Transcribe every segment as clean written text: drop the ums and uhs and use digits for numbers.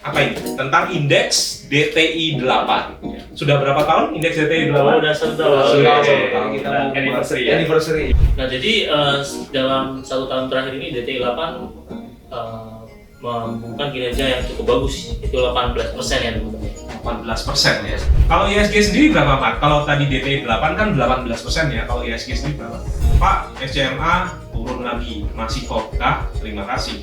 apa ini? Tentang indeks DTI 8. Sudah berapa tahun indeks DTI 8? Oh, udah setahun. Sudah Oke. setahun. Kita mau Anniversary ya? Anniversary. Nah, jadi dalam 1 tahun terakhir ini DTI 8 membukukan kinerja yang cukup bagus, itu 18% ya teman-teman. 18% ya. Kalau ISG sendiri berapa Pak? Kalau tadi DTI 8 kan 18% ya. Kalau ISG sendiri berapa? Pak, SCMA turun lagi. Masih kah? Terima kasih.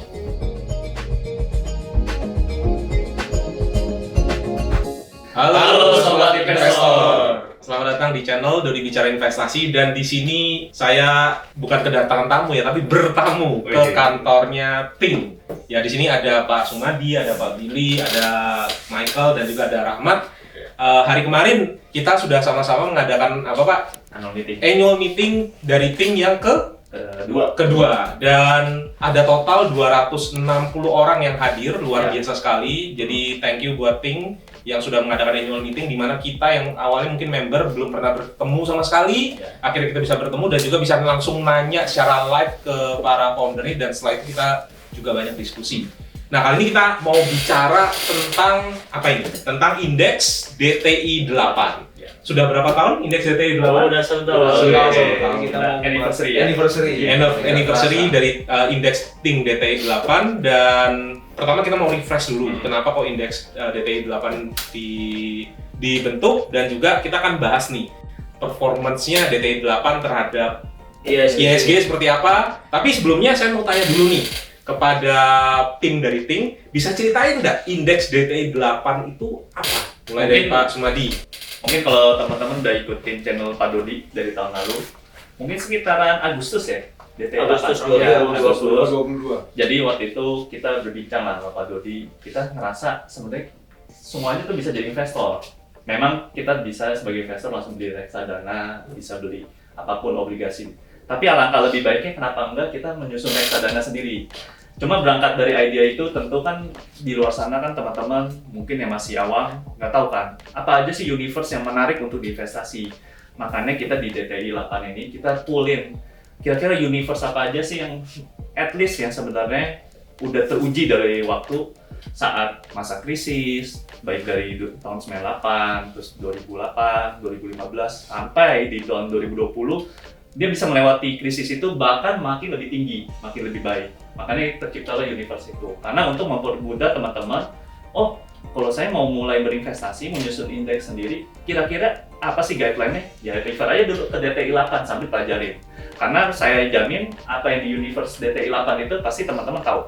Halo Sobat Investor. Selamat datang di channel Dodi Bicara Investasi, dan di sini saya bukan kedatangan tamu ya, tapi bertamu ke kantornya Ting. Ya, di sini ada Pak Sumadi, ada Pak Billy, ada Michael, dan juga ada Rahmat. Hari kemarin kita sudah sama-sama mengadakan apa Pak? Annual meeting dari Ting yang kedua, dan ada total 260 orang yang hadir, luar biasa sekali. Jadi thank you buat Ting yang sudah mengadakan annual meeting, di mana kita yang awalnya mungkin member belum pernah bertemu sama sekali, akhirnya kita bisa bertemu dan juga bisa langsung nanya secara live ke para founder, dan setelah itu kita juga banyak diskusi. Nah, kali ini kita mau bicara tentang apa ini? Tentang indeks DTI 8. Sudah berapa tahun indeks DTI 8? Oh, udah setahun. Sudah Oke. setahun. Kita mau Anniversary ya? Anniversary dari indeks Ting DTI 8, dan pertama kita mau refresh dulu kenapa kok indeks DTI 8 dibentuk, dan juga kita akan bahas nih performance-nya DTI 8 terhadap ISG seperti apa. Tapi sebelumnya saya mau tanya dulu nih kepada tim dari Ting, bisa ceritain nggak indeks DTI 8 itu apa? Mulai dari Pak Sumadi. Mungkin kalau teman-teman udah ikutin channel Pak Dodi dari tahun lalu, mungkin sekitaran Agustus ya, DTI 8. Agustus Ya, 2022. Jadi waktu itu kita berbincang lah sama Pak Dodi, kita ngerasa sebenarnya semuanya tuh bisa jadi investor. Memang kita bisa sebagai investor langsung beli reksadana, bisa beli apapun obligasi. Tapi alangkah lebih baiknya kenapa enggak kita menyusun reksadana sendiri. Cuma berangkat dari ide itu, tentu kan di luar sana kan teman-teman mungkin yang masih awam nggak tahu kan apa aja sih universe yang menarik untuk diinvestasi. Makanya kita di DTI 8 ini kita pullin kira-kira universe apa aja sih yang at least yang sebenarnya udah teruji dari waktu saat masa krisis, baik dari tahun 98, terus 2008, 2015 sampai di tahun 2020 dia bisa melewati krisis itu, bahkan makin lebih tinggi, makin lebih baik. Makanya terciptalah universe itu. Karena untuk mempermudah teman-teman, oh kalau saya mau mulai berinvestasi, menyusun indeks sendiri, kira-kira apa sih guideline-nya? Ya refer aja dulu ke DTI 8 sambil pelajarin. Karena saya jamin apa yang di universe DTI 8 itu pasti teman-teman tahu.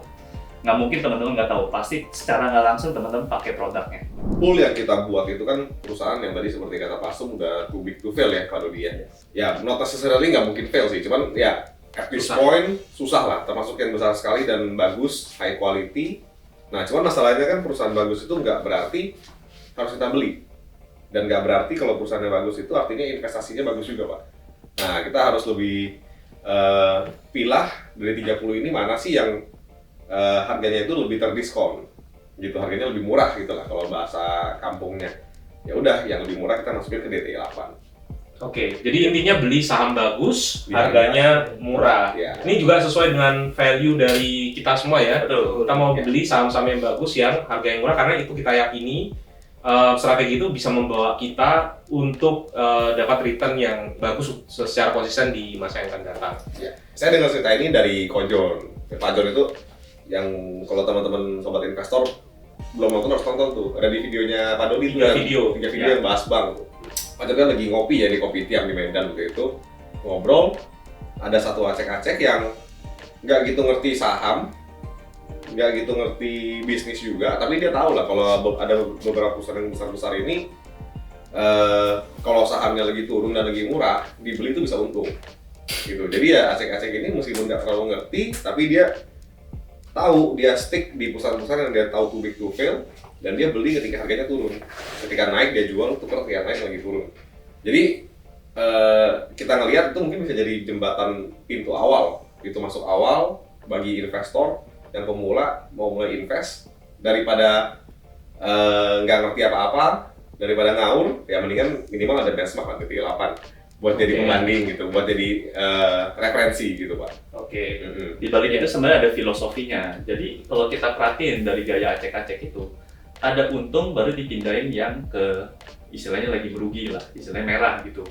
Nggak mungkin teman-teman nggak tahu, pasti secara nggak langsung teman-teman pakai produknya. Pool yang kita buat itu kan perusahaan yang tadi seperti kata Pak Sum udah too big to fail ya kalau dia. Ya, not necessarily nggak mungkin fail sih, cuman ya at this point susah lah, termasuk yang besar sekali dan bagus, high quality. Nah, cuman masalahnya kan perusahaan bagus itu nggak berarti harus kita beli. Dan nggak berarti kalau perusahaannya bagus itu artinya investasinya bagus juga Pak. Nah, kita harus lebih pilah dari 30 ini mana sih yang harganya itu lebih terdiskon gitu, harganya lebih murah gitu lah kalau bahasa kampungnya. Ya udah, yang lebih murah kita masukin ke DTI 8. Oke, jadi intinya beli saham bagus, harganya murah. Ya. Ini juga sesuai dengan value dari kita semua ya. Betul. Kita mau beli saham-saham yang bagus yang harga yang murah, karena itu kita yakini strategi itu bisa membawa kita untuk dapat return yang bagus secara konsisten di masa yang akan datang. Ya. Saya dengar cerita ini dari Kojon. Pak Jon itu yang kalau teman-teman sobat investor belum nonton harus nonton tuh. Ada di videonya Pak Dodi tuh. Tiga video yang bahas bank. Pak Jon kan lagi ngopi ya di Kopi Tiam di Medan waktu itu. Ngobrol, ada satu acek-acek yang nggak gitu ngerti saham, nggak gitu ngerti bisnis juga, tapi dia tahu lah kalau ada beberapa perusahaan yang besar-besar ini kalau sahamnya lagi turun dan lagi murah, dibeli itu bisa untung gitu. Jadi ya acek-acek ini meskipun nggak terlalu ngerti, tapi dia tahu, dia stick di perusahaan-perusahaan yang dia tahu too big to fail, dan dia beli ketika harganya turun. Ketika naik dia jual, tukar ketika naik lagi turun. Jadi kita ngelihat itu mungkin bisa jadi jembatan pintu awal, pintu masuk awal bagi investor yang pemula mau mulai invest, daripada nggak ngerti apa-apa, daripada ngawur, ya mendingan minimal ada benchmark lah DTI 8 buat jadi pembanding gitu, buat jadi referensi gitu Pak. Oke. Di balik itu sebenarnya ada filosofinya. Jadi kalau kita perhatiin dari gaya acek-acek itu, ada untung baru dipindahin yang ke istilahnya lagi merugi lah, istilahnya merah gitu.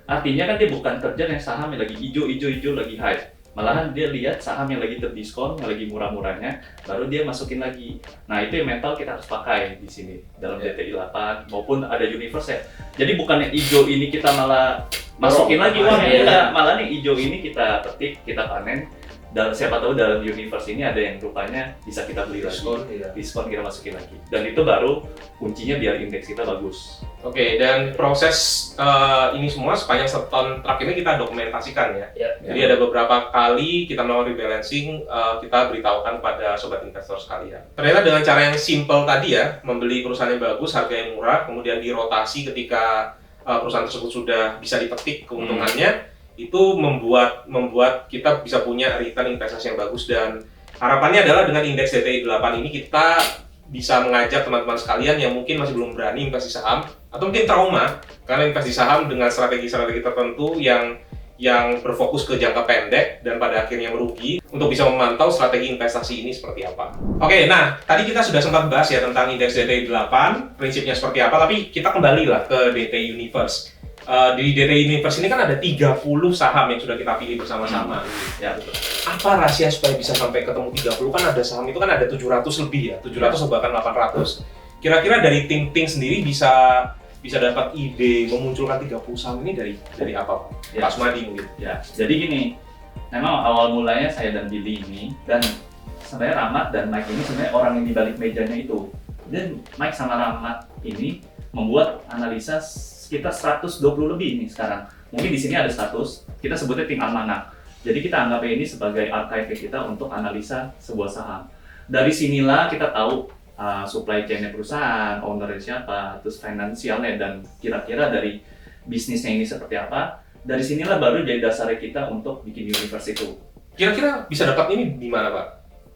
Artinya kan dia bukan kerja yang saham yang lagi hijau lagi high. Malahan dia lihat saham yang lagi terdiskon, yang lagi murah-murahnya, baru dia masukin lagi. Nah itu yang mental kita harus pakai di sini dalam DTI 8 maupun ada universe ya. Jadi bukan yang hijau ini kita malah masukin lagi uangnya, malah yang hijau ini kita petik, kita panen. Dan siapa tahu dalam universe ini ada yang rupanya bisa kita beli lagi, diskon kita masukin lagi. Dan itu baru kuncinya biar indeks kita bagus. Oke, dan proses ini semua sepanjang setahun terakhir ini kita dokumentasikan ya. Jadi ada beberapa kali kita melakukan rebalancing, kita beritahukan pada sobat investor sekalian. Ternyata dengan cara yang simple tadi ya, membeli perusahaan yang bagus, harga yang murah, kemudian dirotasi ketika perusahaan tersebut sudah bisa dipetik keuntungannya, itu membuat kita bisa punya return investasi yang bagus. Dan harapannya adalah dengan indeks DTI 8 ini kita bisa mengajak teman-teman sekalian yang mungkin masih belum berani investasi saham atau mungkin trauma karena investasi saham dengan strategi-strategi tertentu yang berfokus ke jangka pendek dan pada akhirnya merugi, untuk bisa memantau strategi investasi ini seperti apa. Oke, nah tadi kita sudah sempat bahas ya tentang indeks DTI 8, prinsipnya seperti apa, tapi kita kembali lah ke DTI Universe. Di DTI Universe ini kan ada 30 saham yang sudah kita pilih bersama-sama. Ya betul. Apa rahasia supaya bisa sampai ketemu 30? Kan ada saham itu kan ada 700 lebih ya, 700 atau bahkan 800. Kira-kira dari Ting sendiri bisa dapat ide memunculkan 30 saham ini dari apa, Pak? Pak Sumadi mungkin. Ya, jadi gini, memang awal mulanya saya dan Billy ini, dan sebenarnya Rahmat dan Mike ini sebenarnya orang yang di balik mejanya itu. Dan Mike sama Rahmat ini membuat analisa sekitar 120 lebih nih sekarang. Mungkin di sini ada 100, kita sebutnya Ting Almanak. Jadi kita anggap ini sebagai archive kita untuk analisa sebuah saham. Dari sinilah kita tahu supply chain-nya perusahaan, owner-nya siapa, terus finansialnya, dan kira-kira dari bisnisnya ini seperti apa. Dari sinilah baru jadi dasarnya kita untuk bikin universe itu. Kira-kira bisa dapat ini di mana, Pak?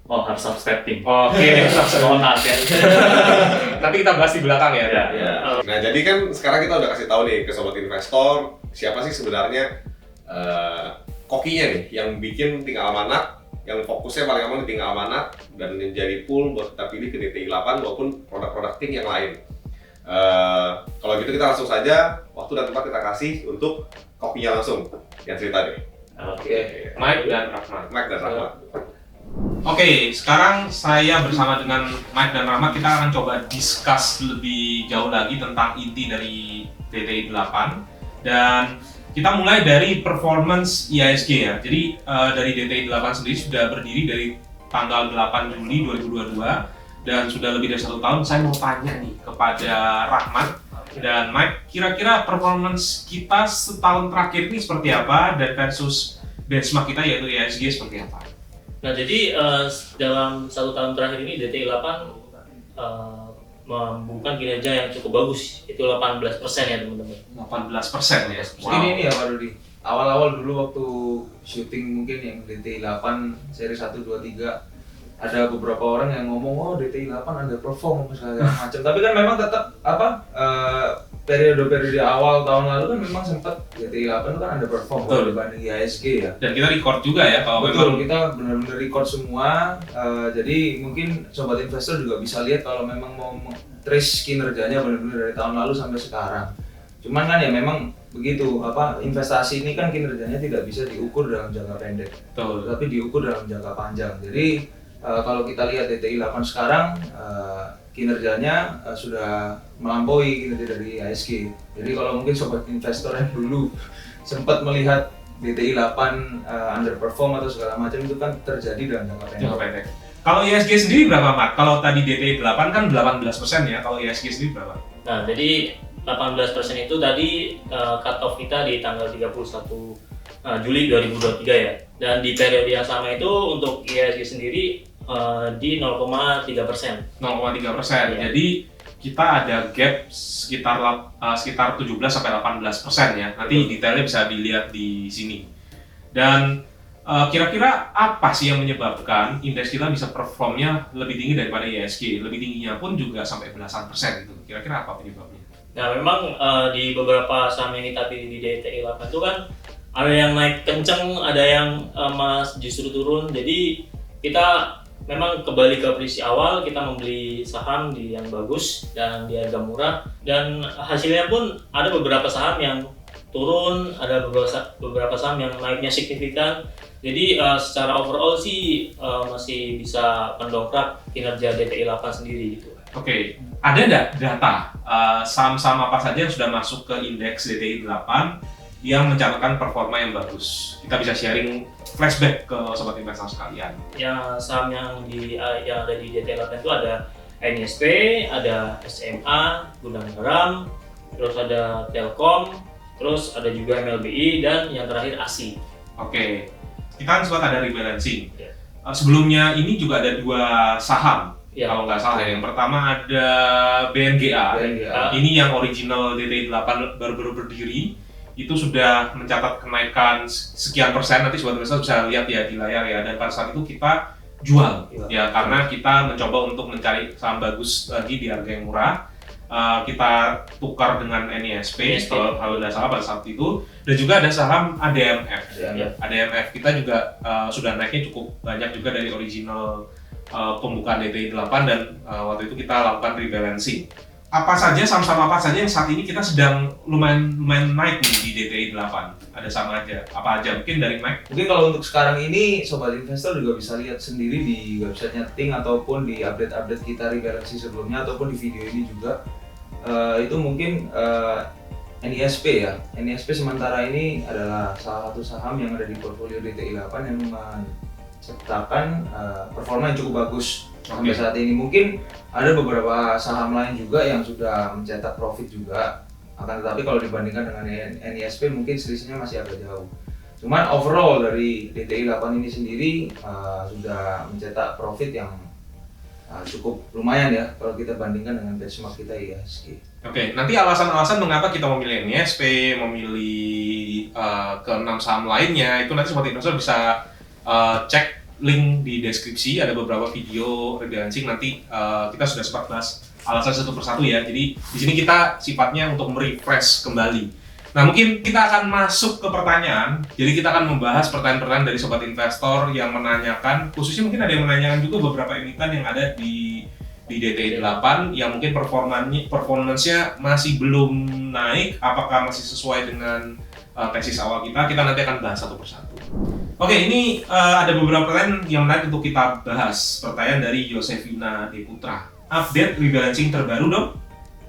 Oh, harus subscribe Ting. Oke, Mohon maaf ya. nanti kita bahas di belakang ya. Ya. Nah, jadi kan sekarang kita udah kasih tahu nih ke sobat investor siapa sih sebenarnya kokinya nih yang bikin Ting Almanak, yang fokusnya paling aman di Ting Almanak dan menjadi pool buat kita pilih ke DTI 8 maupun produk-produk Ting yang lain. Kalau gitu kita langsung saja waktu dan tempat kita kasih untuk kokinya langsung yang cerita deh. Oke. Mike dan Rahmat. Oke, sekarang saya bersama dengan Mike dan Rahmat, kita akan coba discuss lebih jauh lagi tentang inti dari DTI 8. Dan kita mulai dari performance IHSG ya. Jadi dari DTI 8 sendiri sudah berdiri dari tanggal 8 Juli 2022 dan sudah lebih dari 1 tahun. Saya mau tanya nih kepada Rahmat dan Mike, kira-kira performance kita setahun terakhir ini seperti apa dan versus benchmark kita yaitu IHSG seperti apa? Nah, jadi dalam 1 tahun terakhir ini DTI 8 membukukan kinerja yang cukup bagus, itu 18% ya teman-teman. 18% ya? Mungkin ini ya Pak Dodi, awal-awal dulu waktu syuting mungkin yang DTI 8 seri 1, 2, 3 ada beberapa orang yang ngomong, oh DTI 8 underperform segala macam. Tapi kan memang tetap periode-periode awal tahun lalu kan memang sempat DTI 8 itu kan underperform dibanding IHSG ya. Dan kita record juga ya kalau betul, kita benar-benar record semua. Jadi mungkin sobat investor juga bisa lihat kalau memang mau trace kinerjanya benar-benar dari tahun lalu sampai sekarang. Cuman kan ya memang begitu, investasi ini kan kinerjanya tidak bisa diukur dalam jangka pendek, tapi diukur dalam jangka panjang. Jadi kalau kita lihat DTI 8 sekarang kinerjanya sudah melampaui kinerja dari IHSG. Jadi kalau mungkin sobat investor yang dulu sempat melihat DTI 8 underperform atau segala macam itu kan terjadi dalam jangka pendek. Kalau IHSG sendiri berapa, Mat? Kalau tadi DTI 8 kan 18% ya, kalau IHSG sendiri berapa? Nah, jadi 18% itu tadi cut off kita di tanggal 31 Juli 2023 ya. Dan di periode yang sama itu untuk IHSG sendiri di 0,3%. 0,3%. Ya. Jadi kita ada gap sekitar 17 sampai 18% ya. Nanti detailnya bisa dilihat di sini. Dan kira-kira apa sih yang menyebabkan indeks kita bisa performnya lebih tinggi daripada IHSG? Lebih tingginya pun juga sampai belasan persen gitu. Kira-kira apa penyebabnya? Nah, memang di beberapa saham yang kita pilih di DTI 8 itu kan ada yang naik kenceng, ada yang justru turun. Jadi kita memang kembali ke prediksi awal, kita membeli saham di yang bagus dan di harga murah, dan hasilnya pun ada beberapa saham yang turun, ada beberapa saham yang naiknya signifikan. Jadi secara overall sih masih bisa mendongkrak kinerja DTI 8 sendiri gitu. Oke, ada nggak data saham-saham apa saja yang sudah masuk ke indeks DTI 8 yang mencatatkan performa yang bagus? Kita bisa sharing flashback ke sobat investor sekalian. Yang saham yang ada di DTI 8 itu ada NISP, ada SMA, Gudang Garam, terus ada Telkom, terus ada juga MLBI, dan yang terakhir ASI. Oke, kita kan sempat ada rebalancing. Ya. Sebelumnya ini juga ada 2 saham. Ya. Kalau nggak salah, yang pertama ada BNGA. Ini yang original DTI 8 baru berdiri, itu sudah mencatat kenaikan sekian persen. Nanti sobat investor bisa lihat ya di layar ya. Dan pada saat itu kita jual ya, karena kita mencoba untuk mencari saham bagus lagi di harga yang murah. Kita tukar dengan NISP kalau tidak salah pada saat itu, dan juga ada saham ADMF. ADMF kita juga sudah naiknya cukup banyak juga dari original pembukaan DTI 8, dan waktu itu kita lakukan rebalancing. Apa saja saham-saham apa saja yang saat ini kita sedang lumayan naik nih di DTI 8? Ada sama aja. Apa aja? Mungkin dari Mike? Mungkin kalau untuk sekarang ini sobat investor juga bisa lihat sendiri di websitenya Ting ataupun di update-update kita rebalancing sebelumnya ataupun di video ini juga. Itu mungkin NISP ya. NISP sementara ini adalah salah satu saham yang ada di portfolio DTI 8 yang menciptakan performa yang cukup bagus sampai saat ini. Mungkin ada beberapa saham lain juga yang sudah mencetak profit juga, akan tetapi kalau dibandingkan dengan NISP mungkin selisihnya masih agak jauh. Cuman overall dari DTI 8 ini sendiri sudah mencetak profit yang cukup lumayan ya kalau kita bandingkan dengan benchmark kita IHSG. Oke, nanti alasan-alasan mengapa kita memilih NISP, memilih ke-6 saham lainnya, itu nanti sobat investor bisa cek link di deskripsi. Ada beberapa video rebalancing, nanti kita sudah sempat bahas alasan satu persatu ya. Jadi di sini kita sifatnya untuk merefresh kembali. Nah, mungkin kita akan masuk ke pertanyaan. Jadi kita akan membahas pertanyaan-pertanyaan dari sobat investor yang menanyakan, khususnya mungkin ada yang menanyakan juga beberapa emiten yang ada di DTI 8 yang mungkin performance-nya masih belum naik, apakah masih sesuai dengan tesis awal kita nanti akan bahas satu persatu. Oke, ini ada beberapa pertanyaan yang menarik untuk kita bahas. Pertanyaan dari Yosefina D. Putra. Update rebalancing terbaru dong?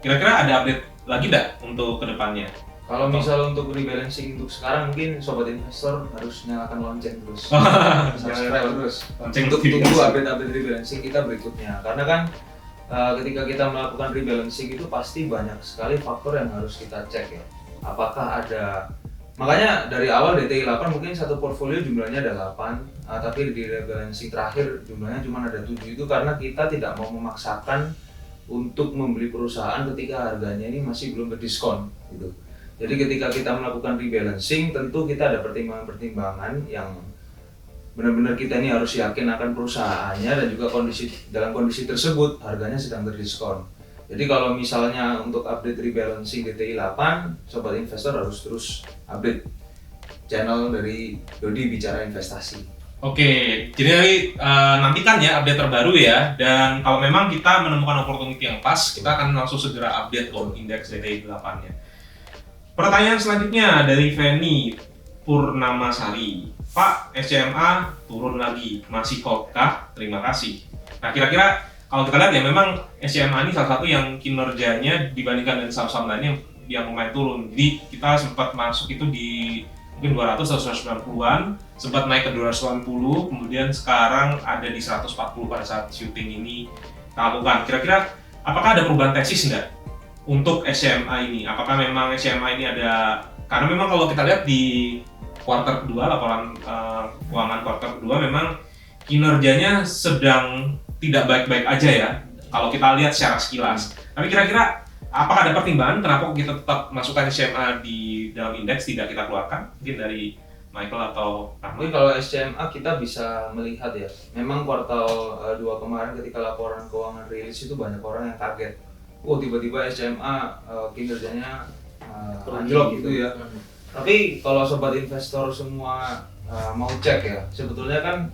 Kira-kira ada update lagi nggak untuk kedepannya? Kalau misal untuk rebalancing untuk sekarang, mungkin sobat investor harus nyalakan lonceng terus, subscribe terus untuk tunggu update-update rebalancing kita berikutnya. Karena kan ketika kita melakukan rebalancing itu pasti banyak sekali faktor yang harus kita cek ya. Apakah ada, makanya dari awal DTI 8 mungkin satu portfolio jumlahnya ada 8, tapi di rebalancing terakhir jumlahnya cuma ada 7. Itu karena kita tidak mau memaksakan untuk membeli perusahaan ketika harganya ini masih belum berdiskon gitu. Jadi ketika kita melakukan rebalancing, tentu kita ada pertimbangan-pertimbangan yang benar-benar kita ini harus yakin akan perusahaannya dan juga dalam kondisi tersebut harganya sedang terdiskon. Jadi kalau misalnya untuk update rebalancing DTI 8, sobat investor harus terus update channel dari Dodi Bicara Investasi. Oke, jadi nantikan ya update terbaru ya. Dan kalau memang kita menemukan opportunity yang pas, kita akan langsung segera update loh indeks DTI 8-nya. Pertanyaan selanjutnya dari Feni Purnamasari. Pak, SCMA turun lagi, masih hold kah? Terima kasih. Nah, kira-kira kalau kita lihat ya memang SCMA ini salah satu yang kinerjanya dibandingkan dengan saham-saham lainnya yang lumayan turun. Jadi kita sempat masuk itu di mungkin 200 atau 190-an, sempat naik ke 280, kemudian sekarang ada di 140 pada saat syuting ini kita lakukan. Kira-kira apakah ada perubahan tesis enggak untuk SCMA ini? Apakah memang SCMA ini ada, karena memang kalau kita lihat di kuartal kedua, laporan keuangan kuartal kedua memang kinerjanya sedang tidak baik-baik aja ya kalau kita lihat secara sekilas. Tapi kira-kira apakah ada pertimbangan kenapa kita tetap masukkan SCMA di dalam indeks, tidak kita keluarkan? Mungkin dari Michael atau Rahmat. Mungkin kalau SCMA kita bisa melihat ya, memang kuartal 2 kemarin ketika laporan keuangan rilis itu banyak orang yang kaget. Tiba-tiba SCMA kinerjanya anjlok gitu ya. Tapi kalau sobat investor semua mau cek ya, sebetulnya kan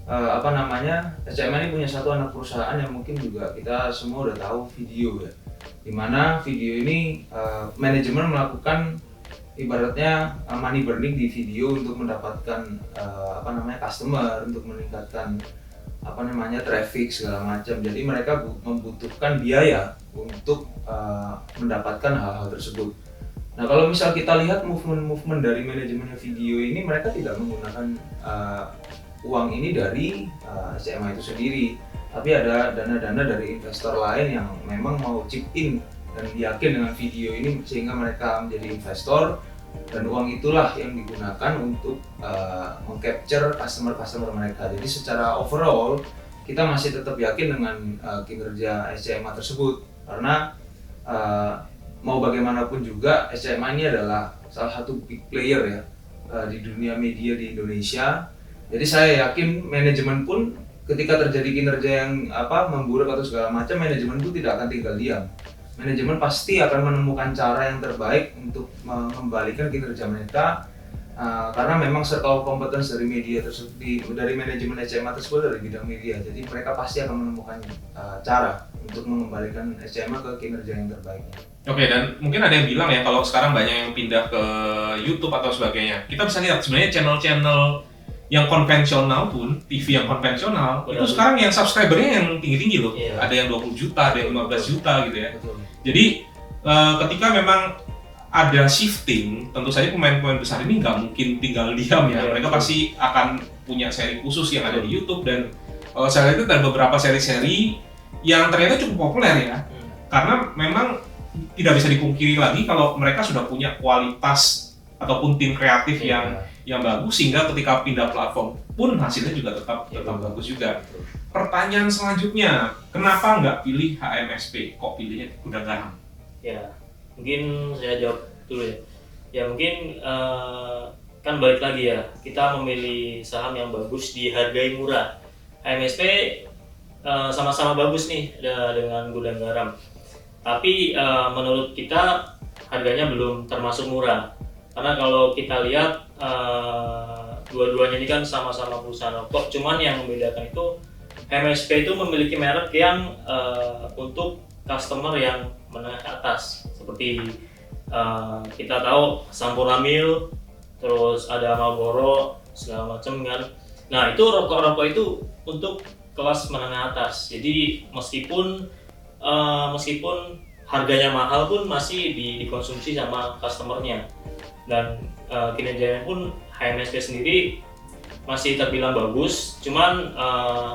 SCMA ini punya satu anak perusahaan yang mungkin juga kita semua udah tahu, video ya. Dimana video ini manajemen melakukan ibaratnya money burning di video untuk mendapatkan customer, untuk meningkatkan traffic segala macam. Jadi mereka membutuhkan biaya untuk mendapatkan hal-hal tersebut. Nah, kalau misal kita lihat movement dari manajemen video ini, mereka tidak menggunakan uang ini dari SCMA itu sendiri, tapi ada dana-dana dari investor lain yang memang mau chip in dan yakin dengan video ini sehingga mereka menjadi investor, dan uang itulah yang digunakan untuk meng-capture customer mereka. Jadi secara overall kita masih tetap yakin dengan kinerja SCMA tersebut, karena mau bagaimanapun juga SCMA ini adalah salah satu big player ya di dunia media di Indonesia. Jadi saya yakin manajemen pun ketika terjadi kinerja yang memburuk atau segala macam, manajemen itu tidak akan tinggal diam. Manajemen pasti akan menemukan cara yang terbaik untuk mengembalikan kinerja mereka, karena memang circle of competence dari media tersebut, dari manajemen SCMA tersebut dari bidang media. Jadi mereka pasti akan menemukan cara untuk mengembalikan SCMA ke kinerja yang terbaik. Oke, dan mungkin ada yang bilang ya kalau sekarang banyak yang pindah ke YouTube atau sebagainya. Kita bisa lihat sebenarnya channel-channel yang konvensional pun, TV yang konvensional, itu sekarang yang subscribernya yang tinggi-tinggi loh. Iya. Ada yang 20 juta, ada yang 15 juta gitu ya. Betul. Jadi ketika memang ada shifting, tentu saja pemain-pemain besar ini nggak mungkin tinggal diam ya. Mereka pasti akan punya seri khusus yang ada di YouTube, dan saya lihat itu ada beberapa seri-seri yang ternyata cukup populer ya. Karena memang tidak bisa dipungkiri lagi kalau mereka sudah punya kualitas ataupun tim kreatif yang bagus, sehingga ketika pindah platform pun hasilnya juga tetap bagus juga. Pertanyaan selanjutnya, kenapa nggak pilih HMSP? Kok pilihnya Gudang Garam? Ya, mungkin saya jawab dulu ya. Ya mungkin kan balik lagi ya, kita memilih saham yang bagus dihargai murah. HMSP sama-sama bagus nih dengan Gudang Garam. Tapi menurut kita harganya belum termasuk murah. Karena kalau kita lihat dua-duanya ini kan sama-sama perusahaan rokok, cuman yang membedakan itu HMSP itu memiliki merek yang untuk customer yang menengah ke atas, seperti kita tahu Sampurna Mil, terus ada Marlboro segala macam kan. Nah itu rokok-rokok itu untuk kelas menengah atas. Jadi meskipun harganya mahal pun masih dikonsumsi sama customernya. Dan kinerjanya pun HMSP sendiri masih terbilang bagus, cuman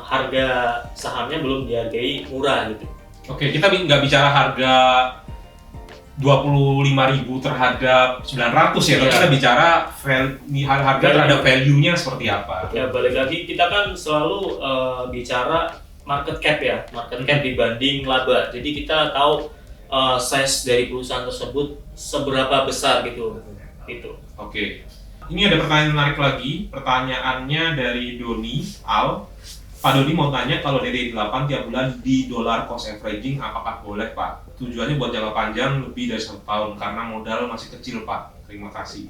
harga sahamnya belum dihargai murah gitu. Oke, kita nggak bicara harga 25.000 terhadap 900 ya, tapi kita bicara harga terhadap value-nya seperti apa. Ya balik lagi, kita kan selalu bicara market cap ya, market cap dibanding laba. Jadi kita tahu size dari perusahaan tersebut seberapa besar gitu. Oke. Ini ada pertanyaan menarik lagi. Pertanyaannya dari Doni Al. Pak Doni mau tanya, kalau dari 8 tiap bulan di dollar cost averaging apakah boleh Pak? Tujuannya buat jangka panjang lebih dari 1 tahun karena modal masih kecil Pak. Terima kasih.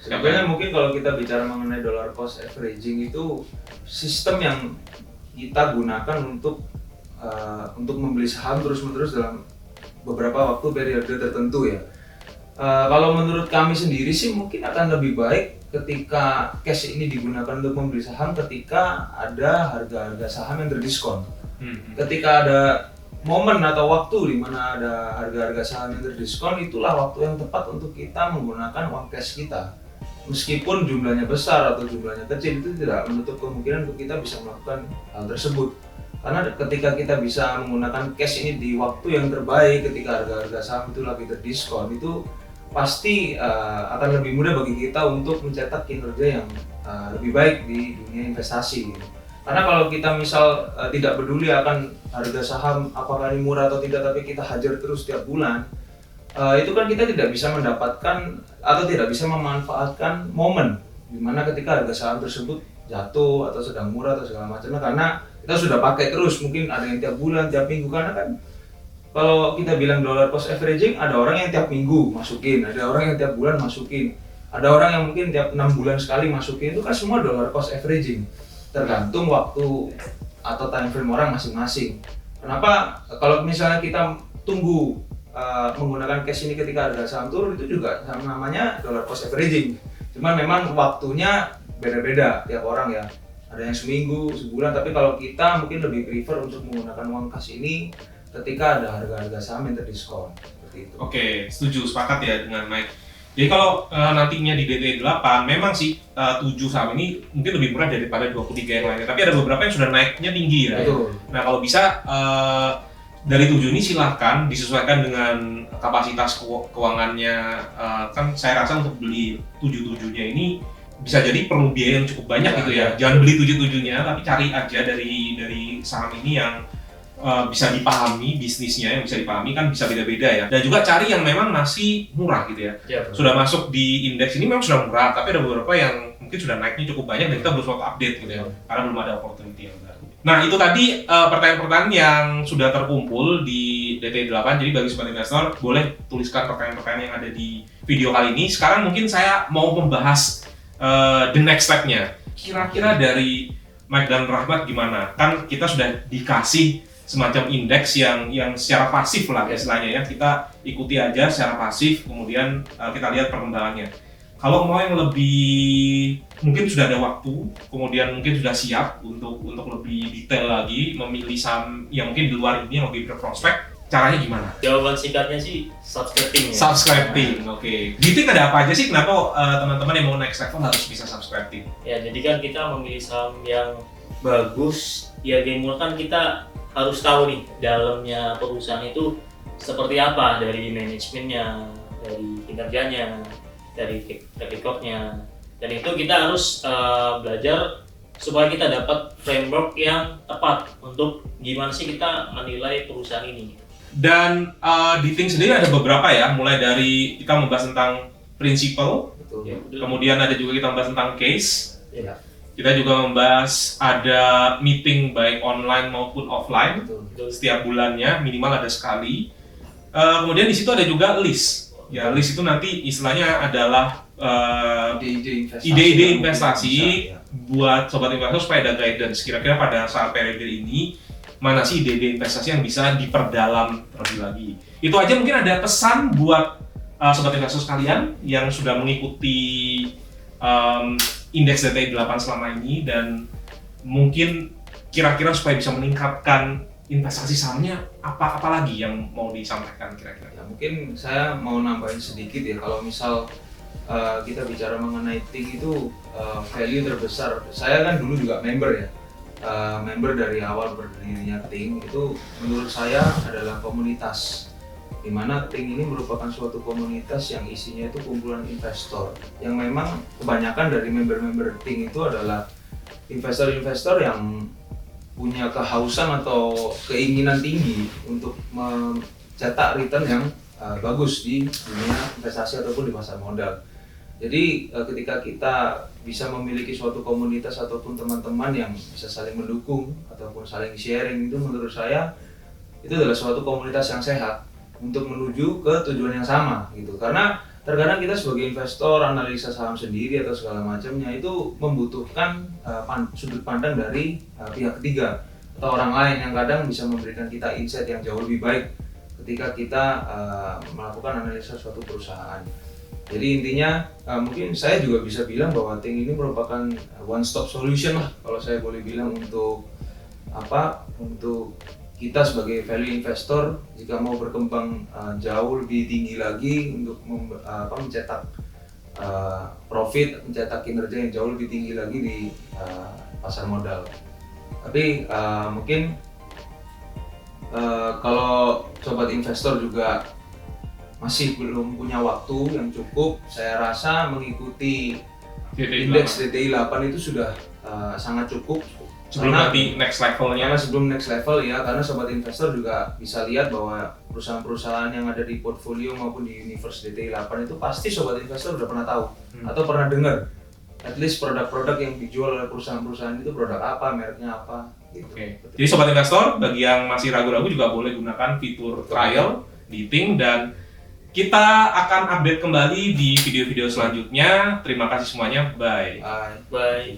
Sebenarnya mungkin kalau kita bicara mengenai dollar cost averaging itu sistem yang kita gunakan untuk membeli saham terus-menerus dalam beberapa waktu periode tertentu ya. Kalau menurut kami sendiri sih mungkin akan lebih baik ketika cash ini digunakan untuk membeli saham ketika ada harga-harga saham yang terdiskon. Ketika ada momen atau waktu di mana ada harga-harga saham yang terdiskon, itulah waktu yang tepat untuk kita menggunakan uang cash kita. Meskipun jumlahnya besar atau jumlahnya kecil, itu tidak menutup kemungkinan untuk kita bisa melakukan hal tersebut. Karena ketika kita bisa menggunakan cash ini di waktu yang terbaik, ketika harga-harga saham itu lagi terdiskon, itu pasti akan lebih mudah bagi kita untuk mencetak kinerja yang lebih baik di dunia investasi. Karena kalau kita misal tidak peduli akan harga saham apakah ini murah atau tidak, tapi kita hajar terus setiap bulan, itu kan kita tidak bisa mendapatkan atau tidak bisa memanfaatkan momen dimana ketika harga saham tersebut jatuh atau sedang murah atau segala macamnya, karena kita sudah pakai terus, mungkin ada yang tiap bulan, tiap minggu. Karena kan kalau kita bilang dollar cost averaging, ada orang yang tiap minggu masukin, ada orang yang tiap bulan masukin, ada orang yang mungkin tiap 6 bulan sekali masukin, itu kan semua dollar cost averaging. tergantung waktu atau time frame orang masing-masing. Kenapa? Kalau misalnya kita tunggu menggunakan cash ini ketika harga saham turun, itu juga namanya dollar cost averaging. Cuman memang waktunya beda-beda tiap orang ya. Ada yang seminggu, sebulan, tapi kalau kita mungkin lebih prefer untuk menggunakan uang kas ini ketika ada harga-harga saham yang terdiskon. Seperti itu. Oke, setuju, sepakat ya dengan Mike. Jadi kalau nantinya di DT 8 memang sih 7 saham ini mungkin lebih murah daripada 23 yang lainnya, tapi ada beberapa yang sudah naiknya tinggi ya. Betul. Nah kalau bisa dari 7 ini silahkan disesuaikan dengan kapasitas keuangannya. Kan saya rasa untuk beli 7-7-nya ini bisa jadi perlu biaya yang cukup banyak gitu ya. Jangan beli 7-7-nya, tapi cari aja dari saham ini yang bisa dipahami bisnisnya, yang bisa dipahami kan bisa beda-beda ya. Dan juga cari yang memang masih murah gitu ya. Sudah masuk di indeks ini memang sudah murah, tapi ada beberapa yang mungkin sudah naiknya cukup banyak dan kita belum suatu update gitu ya. Karena belum ada opportunity yang baru. Nah itu tadi pertanyaan-pertanyaan yang sudah terkumpul di DT8. Jadi bagi sobat investor boleh tuliskan pertanyaan-pertanyaan yang ada di video kali ini. Sekarang mungkin saya mau membahas the next step-nya. Kira-kira dari Mike dan Rahmat gimana? Kan kita sudah dikasih semacam indeks yang secara pasif lah istilahnya ya, kita ikuti aja secara pasif, kemudian kita lihat perkembangannya. Kalau mau yang lebih mungkin sudah ada waktu, kemudian mungkin sudah siap untuk lebih detail lagi memilih saham yang mungkin di luar ini yang lebih berprospek, caranya gimana? Jawaban singkatnya sih subscribing ya. Subscribing, oke. Di Ting ada apa aja sih? Kenapa teman-teman yang mau next level harus bisa subscribing? Ya jadi kan kita memilih saham yang bagus, ya game kan kita harus tahu nih dalamnya perusahaan itu seperti apa, dari manajemennya, dari kinerjanya, dari track record-nya, dan itu kita harus belajar supaya kita dapat framework yang tepat untuk gimana sih kita menilai perusahaan ini. Dan di Ting sendiri ada beberapa ya, mulai dari kita membahas tentang principle, Betul. Ya, kemudian ada juga kita membahas tentang case. Ya. Kita juga membahas ada meeting baik online maupun offline Betul. setiap bulannya, minimal ada sekali. Kemudian di situ ada juga list. Ya, list itu nanti istilahnya adalah ide-ide investasi buat sobat investor supaya ada guidance. Kira-kira pada saat periode ini mana sih ide-ide investasi yang bisa diperdalam terlebih lagi. Itu aja mungkin ada pesan buat sobat investor sekalian yang sudah mengikuti indeks DTI 8 selama ini, dan mungkin kira-kira supaya bisa meningkatkan investasi sahamnya apa lagi yang mau disampaikan kira-kira? Ya, mungkin saya mau nambahin sedikit ya, kalau misal kita bicara mengenai Ting itu value terbesar. Saya kan dulu juga member ya, member dari awal berdirinya Ting itu menurut saya adalah komunitas, di mana Ting ini merupakan suatu komunitas yang isinya itu kumpulan investor yang memang kebanyakan dari member-member Ting itu adalah investor-investor yang punya kehausan atau keinginan tinggi untuk mencetak return yang bagus di dunia investasi ataupun di pasar modal. Jadi ketika kita bisa memiliki suatu komunitas ataupun teman-teman yang bisa saling mendukung ataupun saling sharing, itu menurut saya itu adalah suatu komunitas yang sehat untuk menuju ke tujuan yang sama gitu. Karena terkadang kita sebagai investor analisa saham sendiri atau segala macamnya itu membutuhkan sudut pandang dari pihak ketiga atau orang lain yang kadang bisa memberikan kita insight yang jauh lebih baik ketika kita melakukan analisa suatu perusahaan. Jadi intinya mungkin saya juga bisa bilang bahwa Ting ini merupakan one stop solution lah kalau saya boleh bilang untuk kita sebagai value investor jika mau berkembang jauh lebih tinggi lagi untuk mencetak profit, mencetak kinerja yang jauh lebih tinggi lagi di pasar modal. Tapi mungkin kalau sobat investor juga masih belum punya waktu yang cukup, saya rasa mengikuti indeks DTI 8 itu sudah sangat cukup. Sebelum nanti next levelnya. Karena sebelum next level ya, karena sobat investor juga bisa lihat bahwa perusahaan-perusahaan yang ada di portfolio maupun di universe DTI 8 itu pasti sobat investor udah pernah tahu atau pernah dengar. At least produk-produk yang dijual oleh perusahaan-perusahaan itu produk apa, mereknya apa gitu. Oke. Jadi sobat investor, bagi yang masih ragu-ragu juga boleh gunakan fitur trial di Ting, dan kita akan update kembali di video-video selanjutnya. Terima kasih semuanya. Bye. Bye. Bye.